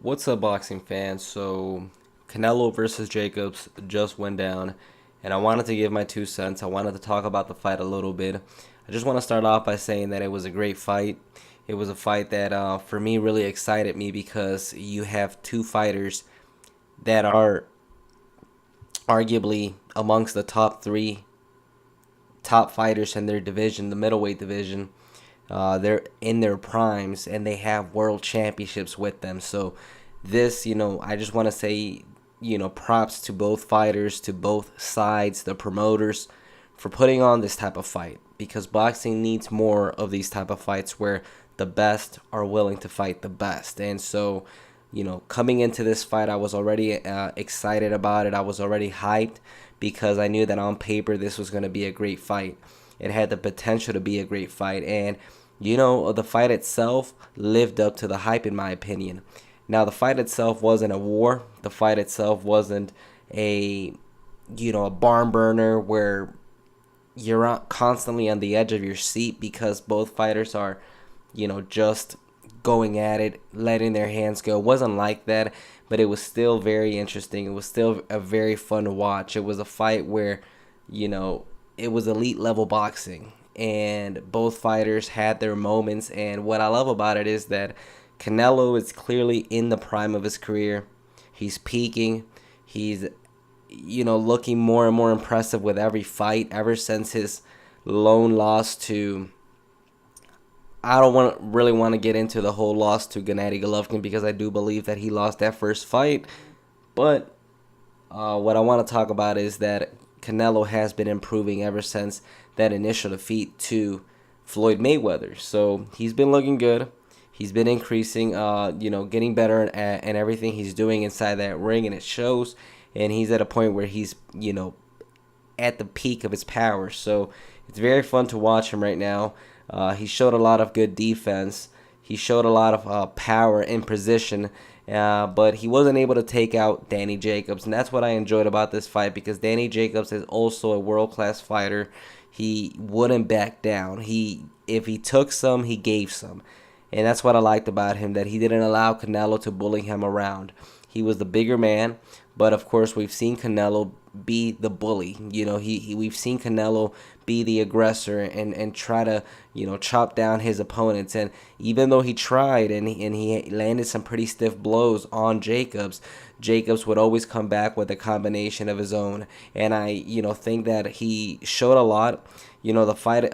What's up, boxing fans? So, Canelo versus Jacobs just went down, and I wanted to give my 2 cents. I wanted to talk about the fight a little bit. I just want to start off by saying that it was a great fight. It was a fight that, for me, really excited me because you have two fighters that are arguably amongst the top three top fighters in their division, the middleweight division. They're in their primes and they have world championships with them. So this, I just want to say, props to both fighters, to both sides, the promoters for putting on this type of fight because boxing needs more of these type of fights where the best are willing to fight the best. And so, coming into this fight, I was already excited about it. I was already hyped because I knew that on paper this was going to be a great fight. It had the potential to be a great fight. And, the fight itself lived up to the hype, in my opinion. Now, the fight itself wasn't a war. The fight itself wasn't a barn burner where you're constantly on the edge of your seat because both fighters are, just going at it, letting their hands go. It wasn't like that, but it was still very interesting. It was still a very fun to watch. It was a fight where, it was elite level boxing and both fighters had their moments. And what I love about it is that Canelo is clearly in the prime of his career. He's peaking. He's, looking more and more impressive with every fight ever since his lone loss to, I don't really want to get into the whole loss to Gennady Golovkin because I do believe that he lost that first fight. But what I want to talk about is that Canelo has been improving ever since that initial defeat to Floyd Mayweather. So he's been looking good. He's been increasing, getting better at everything he's doing inside that ring, and it shows. And he's at a point where he's, at the peak of his power. So it's very fun to watch him right now. He showed a lot of good defense. He showed a lot of power in position, but he wasn't able to take out Danny Jacobs. And that's what I enjoyed about this fight because Danny Jacobs is also a world-class fighter. He wouldn't back down. If he took some, he gave some. And that's what I liked about him, that he didn't allow Canelo to bully him around. He was the bigger man, but of course we've seen Canelo be the bully. We've seen Canelo be the aggressor and try to, chop down his opponents. And even though he tried and he landed some pretty stiff blows on Jacobs, Jacobs would always come back with a combination of his own. And I, think that he showed a lot. The fight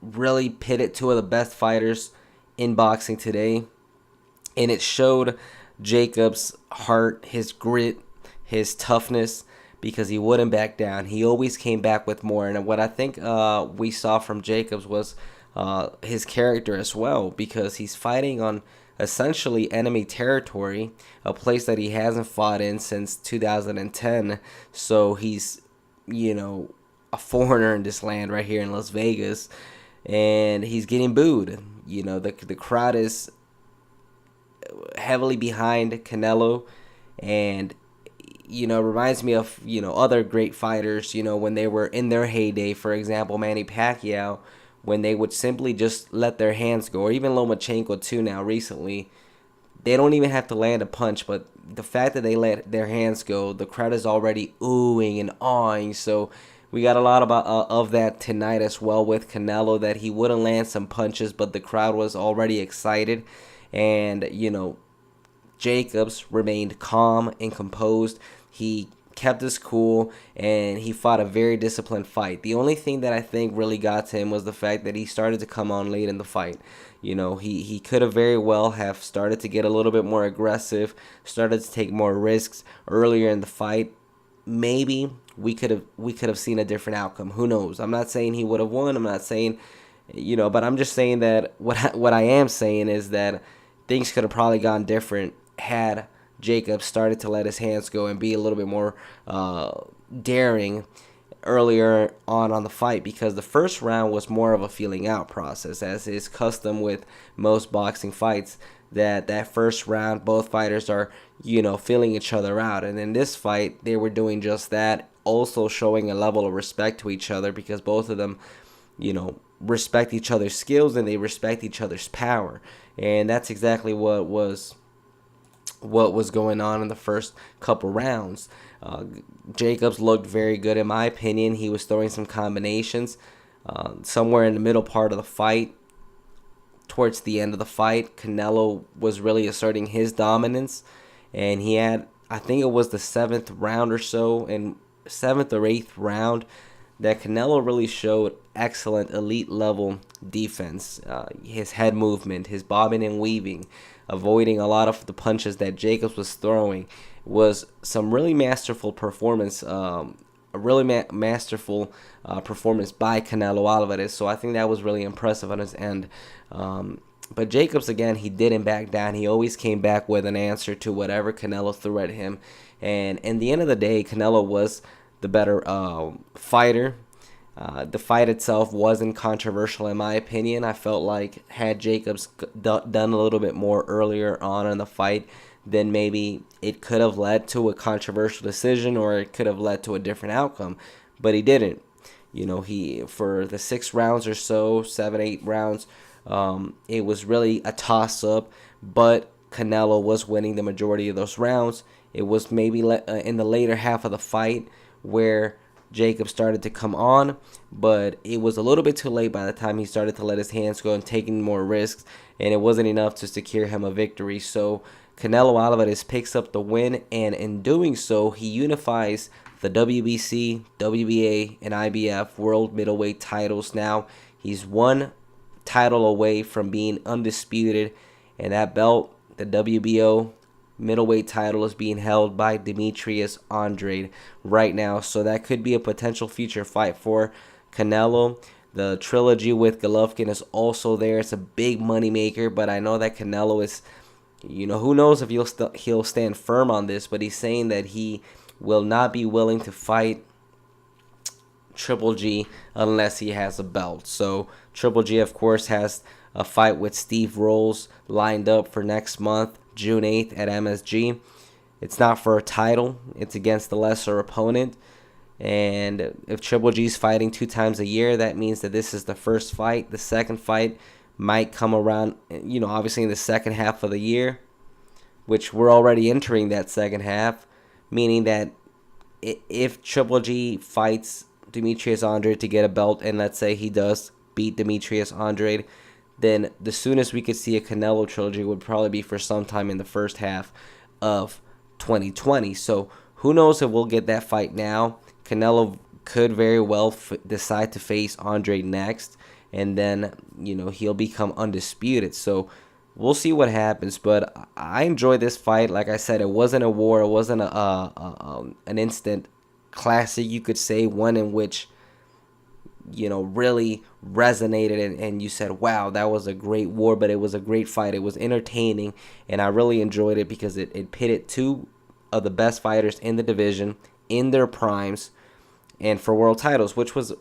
really pitted two of the best fighters in boxing today. And it showed Jacobs' heart, his grit, his toughness, because he wouldn't back down. He always came back with more. And what I think we saw from Jacobs was his character as well, because he's fighting on essentially enemy territory, a place that he hasn't fought in since 2010. So he's, a foreigner in this land right here in Las Vegas, and he's getting booed. The crowd is heavily behind Canelo, and reminds me of other great fighters, when they were in their heyday. For example, Manny Pacquiao, when they would simply just let their hands go, or even Lomachenko too. Now recently, they don't even have to land a punch, but the fact that they let their hands go, the crowd is already oohing and awing. So we got a lot of that tonight as well with Canelo, that he wouldn't land some punches, but the crowd was already excited. And, Jacobs remained calm and composed. He kept his cool, and he fought a very disciplined fight. The only thing that I think really got to him was the fact that he started to come on late in the fight. He could have very well have started to get a little bit more aggressive, started to take more risks earlier in the fight. Maybe we could have seen a different outcome. Who knows? I'm not saying he would have won. I'm not saying, but I'm just saying that what I am saying is that things could have probably gone different had Jacob started to let his hands go and be a little bit more daring earlier on the fight, because the first round was more of a feeling out process, as is custom with most boxing fights. That first round, both fighters are feeling each other out, and in this fight they were doing just that, also showing a level of respect to each other, because both of them respect each other's skills and they respect each other's power. And that's exactly what was going on in the first couple rounds. Jacobs looked very good in my opinion. He was throwing some combinations somewhere in the middle part of the fight. Towards the end of the fight, Canelo was really asserting his dominance, and he had, I think it was the seventh round or so, and seventh or eighth round, that Canelo really showed excellent elite level defense. His head movement, his bobbing and weaving, avoiding a lot of the punches that Jacobs was throwing, was some really masterful performance. A really masterful performance by Canelo Alvarez. So I think that was really impressive on his end. But Jacobs, again, he didn't back down. He always came back with an answer to whatever Canelo threw at him. And in the end of the day, Canelo was the better fighter. The fight itself wasn't controversial in my opinion. I felt like had Jacobs done a little bit more earlier on in the fight, then maybe it could have led to a controversial decision or it could have led to a different outcome. But he didn't. You know, he, for the 6 rounds or so, 7, 8 rounds, it was really a toss-up, but Canelo was winning the majority of those rounds. It was maybe in the later half of the fight where Jacob started to come on, but it was a little bit too late by the time he started to let his hands go and taking more risks, and it wasn't enough to secure him a victory. So Canelo Alvarez picks up the win, and in doing so, he unifies the WBC, WBA, and IBF world middleweight titles. Now he's one title away from being undisputed, and that belt, the WBO middleweight title, is being held by Demetrius Andrade right now. So that could be a potential future fight for Canelo. The trilogy with Golovkin is also there. It's a big money maker, but I know that Canelo is, you know, who knows if he'll stand firm on this, but he's saying that he will not be willing to fight Triple G unless he has a belt. So Triple G, of course, has a fight with Steve Rolls lined up for next month, June 8th at MSG. It's not for a title. It's against the lesser opponent. And if Triple G's fighting 2 times a year, that means that this is the first fight. The second fight might come around, you know, obviously in the second half of the year, which we're already entering that second half, meaning that if Triple G fights Demetrius Andrade to get a belt, and let's say he does beat Demetrius Andrade, then the soonest we could see a Canelo trilogy would probably be for sometime in the first half of 2020. So who knows if we'll get that fight now. Canelo could very well decide to face Andrade next, and then, you know, he'll become undisputed. So we'll see what happens, but I enjoyed this fight. Like I said, it wasn't a war. It wasn't an instant classic, you could say, one in which, you know, really resonated and you said, wow, that was a great war, but it was a great fight. It was entertaining, and I really enjoyed it because it pitted 2 of the best fighters in the division in their primes and for world titles, which was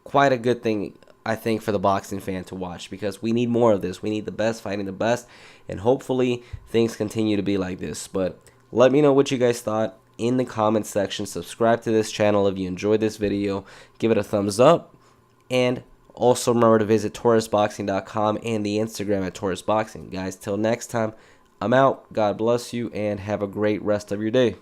quite a good thing, I think, for the boxing fan to watch, because we need more of this. We need the best fighting the best, and hopefully things continue to be like this. But let me know what you guys thought in the comment section. Subscribe to this channel if you enjoyed this video. Give it a thumbs up, and also remember to visit TorresBoxing.com and the Instagram at TorresBoxing. Guys, till next time, I'm out. God bless you, and have a great rest of your day.